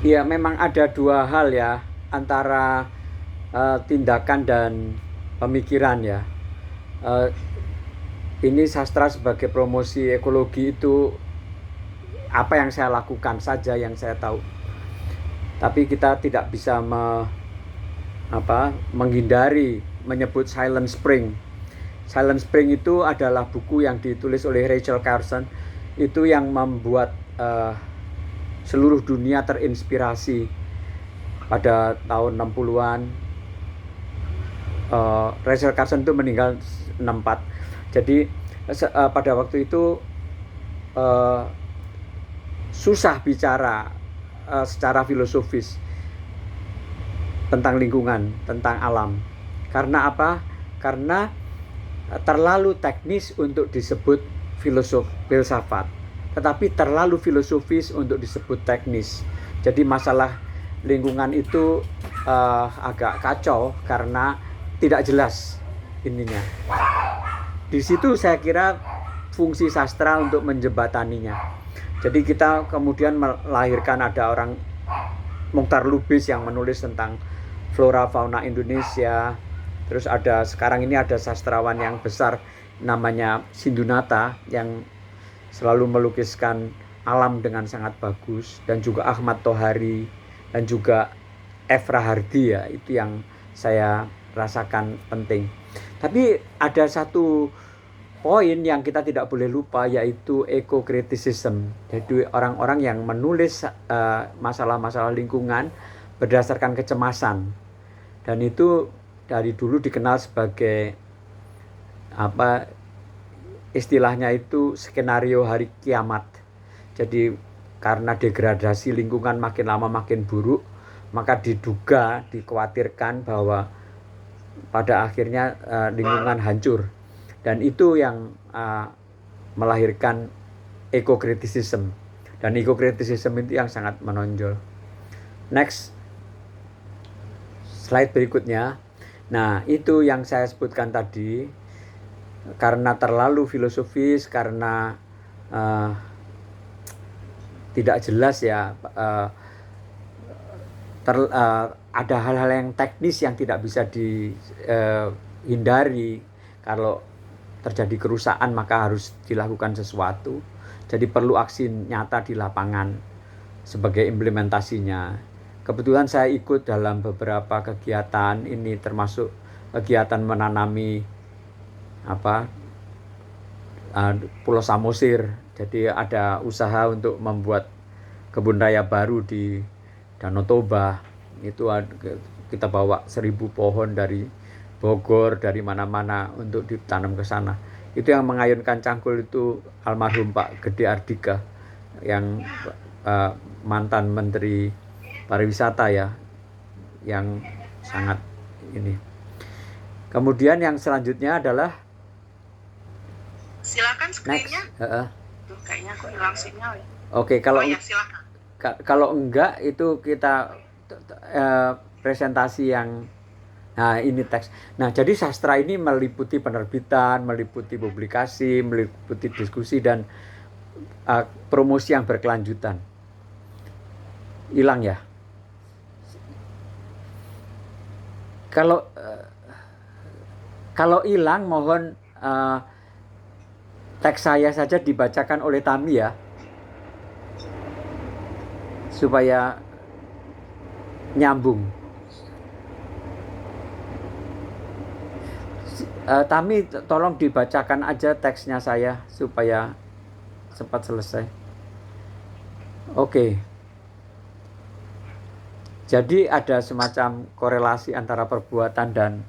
Ya, memang ada dua hal ya antara tindakan dan pemikiran ya. Eh, ini sastra sebagai promosi ekologi itu apa yang saya lakukan saja yang saya tahu. Tapi kita tidak bisa menghindari menyebut Silent Spring. Silent Spring itu adalah buku yang ditulis oleh Rachel Carson, itu yang membuat seluruh dunia terinspirasi pada tahun 60-an. Rachel Carson itu meninggal 64. Jadi pada waktu itu uh, susah bicara secara filosofis tentang lingkungan, tentang alam. Karena apa? Karena terlalu teknis untuk disebut filsafat, tetapi terlalu filosofis untuk disebut teknis. Jadi masalah lingkungan itu agak kacau karena tidak jelas ininya. Di situ saya kira fungsi sastra untuk menjembataninya. Jadi kita kemudian melahirkan ada orang Mukhtar Lubis yang menulis tentang flora fauna Indonesia. Terus sekarang ini ada sastrawan yang besar namanya Sindunata yang selalu melukiskan alam dengan sangat bagus, dan juga Ahmad Tohari dan juga Efra Hardi ya, itu yang saya rasakan penting. Tapi ada satu poin yang kita tidak boleh lupa, yaitu eco-criticism. Jadi orang-orang yang menulis masalah-masalah lingkungan berdasarkan kecemasan, dan itu dari dulu dikenal sebagai apa istilahnya itu skenario hari kiamat. Jadi karena degradasi lingkungan makin lama makin buruk, maka dikhawatirkan bahwa pada akhirnya lingkungan hancur, dan itu yang melahirkan eco-criticism, dan eco-criticism itu yang sangat menonjol. Next slide berikutnya. Nah, itu yang saya sebutkan tadi, karena terlalu filosofis, karena tidak jelas ya, ada hal-hal yang teknis yang tidak bisa dihindari. Kalau terjadi kerusakan maka harus dilakukan sesuatu. Jadi perlu aksi nyata di lapangan sebagai implementasinya. Kebetulan saya ikut dalam beberapa kegiatan ini, termasuk kegiatan menanami Pulau Samosir. Jadi ada usaha untuk membuat kebun raya baru di Danau Toba. Itu kita bawa 1000 pohon dari Bogor, dari mana-mana untuk ditanam ke sana. Itu yang mengayunkan cangkul itu almarhum Pak Gede Ardika, yang mantan Menteri Pariwisata ya, yang sangat ini. Kemudian yang selanjutnya adalah silakan screen-nya. Tuh, kayaknya aku hilang sinyal ya. Oke, kalau ya, silakan. Kalau enggak itu kita presentasi yang ini teks. Nah, jadi sastra ini meliputi penerbitan, meliputi publikasi, meliputi diskusi, dan promosi yang berkelanjutan. Hilang ya. Kalau hilang, mohon teks saya saja dibacakan oleh Tami ya, supaya nyambung. Tami tolong dibacakan aja teksnya saya supaya cepat selesai. Oke. Jadi ada semacam korelasi antara perbuatan dan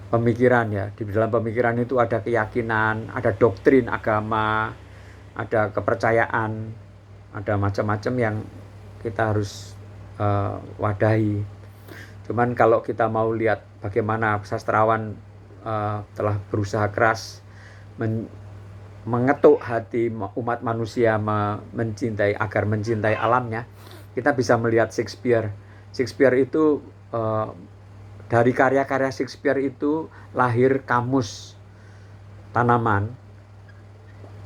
pemikiran ya. Di dalam pemikiran itu ada keyakinan, ada doktrin agama, ada kepercayaan, ada macam-macam yang kita harus wadahi. Cuman kalau kita mau lihat bagaimana sastrawan telah berusaha keras mengetuk hati umat manusia agar mencintai alamnya, kita bisa melihat Shakespeare. Shakespeare itu dari karya-karya Shakespeare itu lahir kamus tanaman.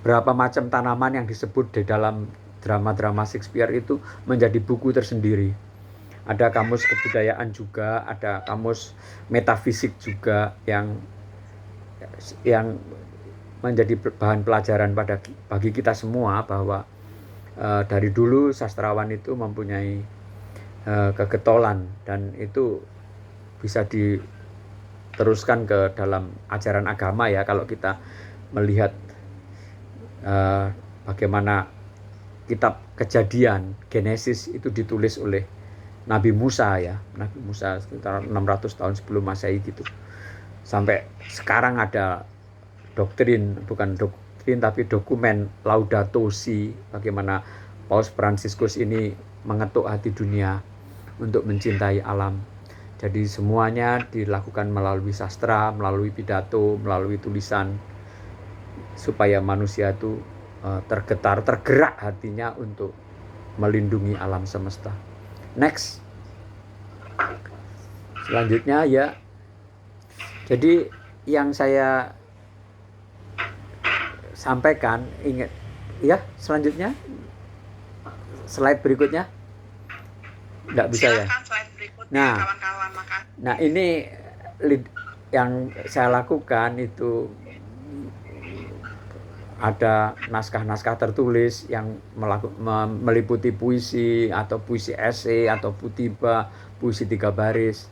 Berapa macam tanaman yang disebut di dalam drama-drama Shakespeare itu menjadi buku tersendiri. Ada kamus kebudayaan juga, ada kamus metafisik juga yang menjadi bahan pelajaran bagi kita semua bahwa dari dulu sastrawan itu mempunyai kegetolan, dan itu bisa diteruskan ke dalam ajaran agama ya, kalau kita melihat bagaimana kitab Kejadian, Genesis itu ditulis oleh Nabi Musa ya, Nabi Musa sekitar 600 tahun sebelum Masehi gitu. Sampai sekarang ada bukan doktrin tapi dokumen Laudato Si, bagaimana Paus Fransiskus ini mengetuk hati dunia untuk mencintai alam. Jadi semuanya dilakukan melalui sastra, melalui pidato, melalui tulisan, supaya manusia itu tergerak hatinya untuk melindungi alam semesta. Next. Selanjutnya ya. Jadi yang saya sampaikan, ingat ya, selanjutnya slide berikutnya. Enggak bisa ya. Slide berikutnya, kawan-kawan. Nah, ini yang saya lakukan itu ada naskah-naskah tertulis yang meliputi puisi atau puisi esai atau putiba, puisi 3 baris,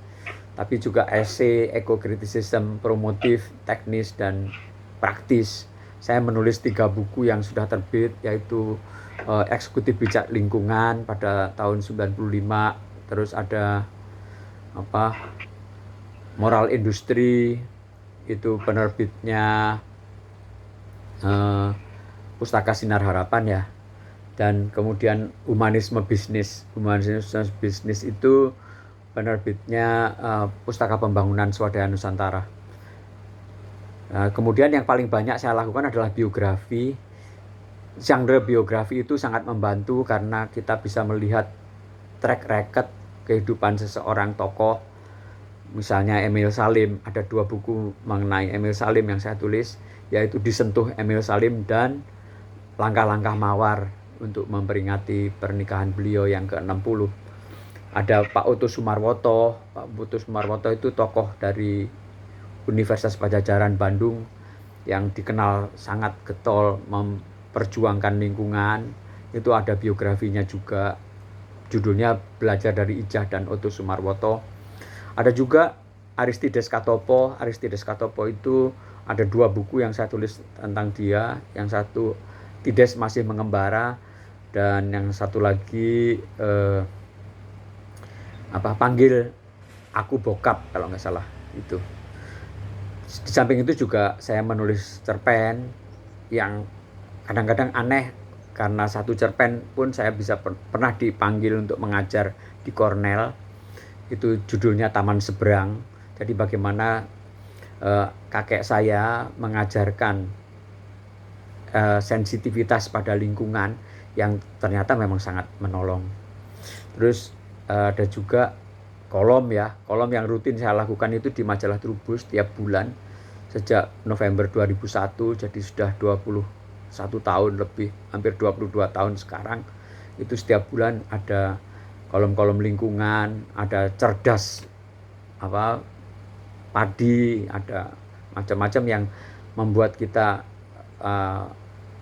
tapi juga esai, ekokriticism, promotif, teknis, dan praktis. Saya menulis 3 buku yang sudah terbit, yaitu Eksekutif Bijak Lingkungan pada tahun 95, terus ada Moral Industri, itu penerbitnya Pustaka Sinar Harapan ya, dan kemudian Humanisme Bisnis itu penerbitnya Pustaka Pembangunan Swadaya Nusantara. Kemudian yang paling banyak saya lakukan adalah biografi. Genre biografi itu sangat membantu karena kita bisa melihat track record kehidupan seseorang tokoh. Misalnya Emil Salim, ada 2 buku mengenai Emil Salim yang saya tulis, yaitu Disentuh Emil Salim dan Langkah-langkah Mawar untuk memperingati pernikahan beliau yang ke-60. Ada Pak Oto Sumarwoto. Pak Oto Sumarwoto itu tokoh dari Universitas Padjadjaran Bandung yang dikenal sangat getol memperjuangkan lingkungan. Itu ada biografinya juga, judulnya Belajar dari Ijah dan Oto Sumarwoto. Ada juga Aristides Katopo. Aristides Katopo itu ada 2 buku yang saya tulis tentang dia. Yang satu Tides Masih Mengembara, dan yang satu lagi Panggil Aku Bokap kalau nggak salah itu. Di samping itu juga saya menulis cerpen yang kadang-kadang aneh, karena satu cerpen pun saya bisa pernah dipanggil untuk mengajar di Cornell. Itu judulnya Taman Seberang. Jadi bagaimana kakek saya mengajarkan sensitivitas pada lingkungan yang ternyata memang sangat menolong. Terus ada juga kolom yang rutin saya lakukan itu di majalah Trubus tiap bulan sejak November 2001, jadi sudah 21 tahun lebih, hampir 22 tahun sekarang. Itu setiap bulan ada kolom-kolom lingkungan, ada cerdas padi, ada macam-macam yang membuat kita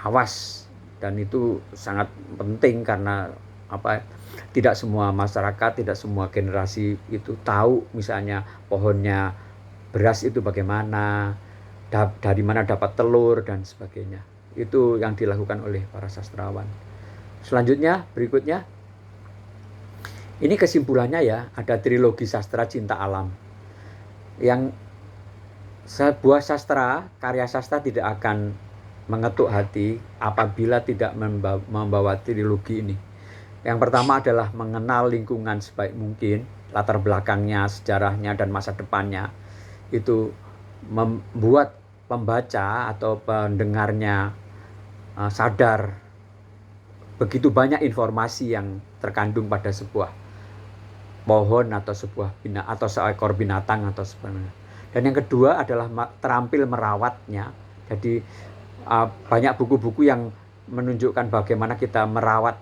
awas, dan itu sangat penting karena tidak semua masyarakat, tidak semua generasi itu tahu misalnya pohonnya beras itu bagaimana, dari mana dapat telur dan sebagainya. Itu yang dilakukan oleh para sastrawan. Selanjutnya, berikutnya, ini kesimpulannya ya, ada trilogi sastra cinta alam. Yang sebuah sastra, karya sastra tidak akan mengetuk hati apabila tidak membawa trilogi ini. Yang pertama adalah mengenal lingkungan sebaik mungkin, latar belakangnya, sejarahnya, dan masa depannya. Itu membuat pembaca atau pendengarnya sadar begitu banyak informasi yang terkandung pada sebuah pohon atau atau seekor binatang atau sebagainya. Dan yang kedua adalah terampil merawatnya. Jadi banyak buku-buku yang menunjukkan bagaimana kita merawat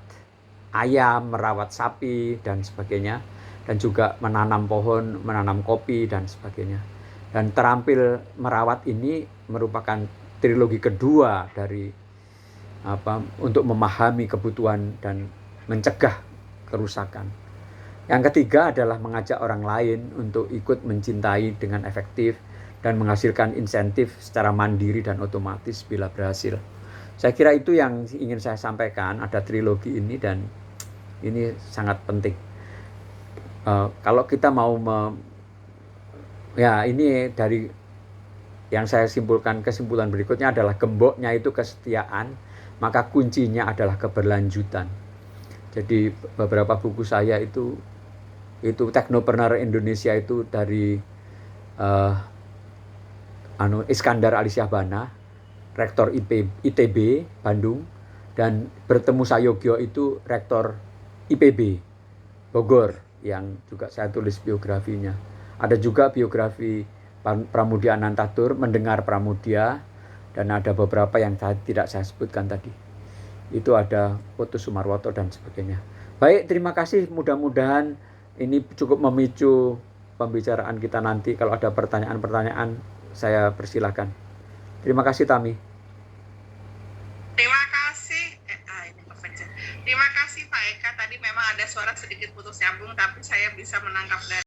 ayam, merawat sapi, dan sebagainya. Dan juga menanam pohon, menanam kopi, dan sebagainya. Dan terampil merawat ini merupakan trilogi kedua dari untuk memahami kebutuhan dan mencegah kerusakan. Yang ketiga adalah mengajak orang lain untuk ikut mencintai dengan efektif dan menghasilkan insentif secara mandiri dan otomatis bila berhasil. Saya kira itu yang ingin saya sampaikan, ada trilogi ini dan ini sangat penting. Kalau kita mau ya ini dari yang saya simpulkan, kesimpulan berikutnya adalah gemboknya itu kesetiaan, maka kuncinya adalah keberlanjutan. Jadi beberapa buku saya itu Teknopreneur Indonesia itu dari Iskandar Alisjahbana, rektor ITB Bandung, dan Bertemu Sayogyo itu rektor IPB Bogor, yang juga saya tulis biografinya. Ada juga biografi Pramudia Anantatur, Mendengar Pramudia, dan ada beberapa yang tidak saya sebutkan tadi. Itu ada Putu Sumarwoto dan sebagainya. Baik, terima kasih. Mudah-mudahan ini cukup memicu pembicaraan kita nanti. Kalau ada pertanyaan-pertanyaan, saya persilahkan. Terima kasih, Tami. Terima kasih. Terima kasih Pak Eka. Tadi memang ada suara sedikit putus nyambung, tapi saya bisa menangkap dari